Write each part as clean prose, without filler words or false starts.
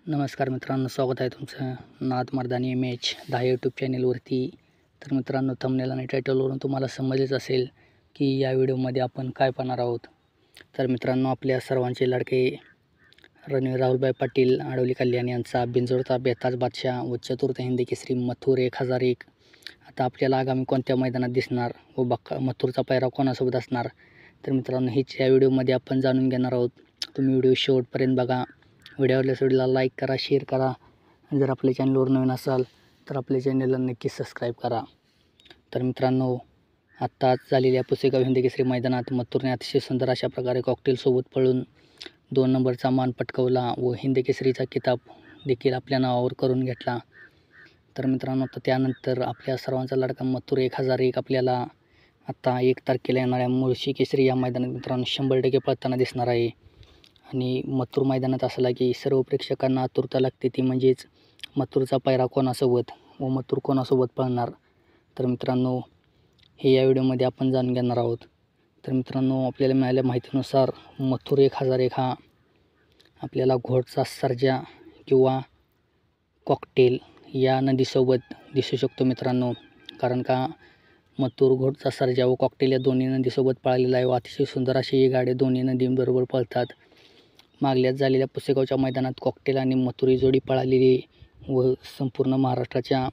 नमस्कार मित्रांनो, स्वागत आहे तुमचं नाद मर्दानी MH10 यूट्यूब चॅनेलवरती. तर मित्रांनो, थंबनेल आणि टायटलवरून तुम्हाला समजलेच असेल की या व्हिडिओमध्ये आपण काय पाहणार आहोत. तर मित्रांनो, आपल्या सर्वांचे लाडके रणवीर राहुलभाई पाटील आडवली कल्याण यांचा बिंजोडचा बेताज बादशाह व चतुर्थ हिंदी केसरी मथुर 1001 आता आपल्याला आगामी कोणत्या मैदानात दिसणार व मथुरचा पायरा कोणासोबत असणार. तर मित्रांनो, हीच या व्हिडिओमध्ये आपण जाणून घेणार आहोत. तुम्ही व्हिडिओ शेवटपर्यंत बघा. व्हिडिओला व्हिडिओला लाईक करा, शेअर करा आणि जर आपल्या चॅनलवर नवीन असाल तर आपल्या चॅनलला नक्कीच सबस्क्राईब करा. तर मित्रांनो, आत्ताच झालेल्या पुसेगाव हिंद केसरी मैदानात मथुरने अतिशय सुंदर अशा प्रकारे कॉकटेलसोबत पळून 2 नंबरचा मान पटकावला व हिंद केसरीचा किताब देखील आपल्या नावावर करून घेतला. तर मित्रांनो, तर त्यानंतर आपल्या सर्वांचा लाडका मथुर 1001 आपल्याला आत्ता 1 तारखेला येणाऱ्या मुळशी केसरी या मैदानात मित्रांनो 100% पळताना दिसणार आहे. आणि मथुर मैदानात असला की सर्व प्रेक्षकांना आतुरता लागते, ती म्हणजेच मथुरचा पायरा कोणासोबत व मथुर कोणासोबत पळणार. तर मित्रांनो, हे या व्हिडिओमध्ये आपण जाणून घेणार आहोत. तर मित्रांनो, आपल्याला मिळालेल्या माहितीनुसार मथुर 1001 हा आपल्याला घोडचा सर्जा किंवा कॉकटेल या नदीसोबत दिसू शकतो मित्रांनो. कारण का मथुर घोडचा सर्जा व कॉकटेल या दोन्ही नदीसोबत पळालेला आहे व अतिशय सुंदर अशी ही गाडी दोन्ही नदींबरोबर पळतात. मागल्याच झालेल्या पुसेगावच्या मैदानात कॉकटेल आणि मथुर ही जोडी पळालेली व संपूर्ण महाराष्ट्राच्या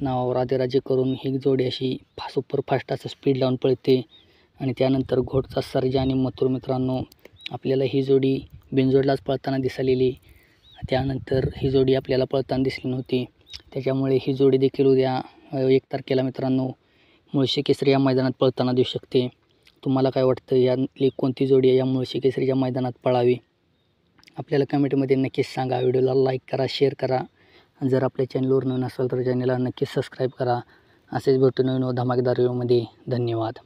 नावावर अधिराज्य करून ही जोडी अशी सुपरफास्ट असं स्पीड लावून पळते. आणि त्यानंतर घोडचा सर्जा आणि मथुर मित्रांनो, आपल्याला ही जोडी बिनजोडलाच पळताना दिसलेली. त्यानंतर ही जोडी आपल्याला पळताना दिसली नव्हती. त्याच्यामुळे ही जोडी देखील उद्या 1 तारखेला मित्रांनो मुळशी केसरी या मैदानात पळताना दिसू शकते. तुम्हाला काय वाटतं, यातली कोणती जोडी या मुळशी केसरीच्या मैदानात पळावी? आपल्याला कमेंटमध्ये नक्कीच सांगा. व्हिडिओला लाईक करा, शेअर करा आणि जर आपल्या चॅनलवर नवीन असाल तर चॅनलला नक्कीच सबस्क्राईब करा. असेच भेटू नवीन व धमाकेदार व्हिडिओमध्ये. धन्यवाद.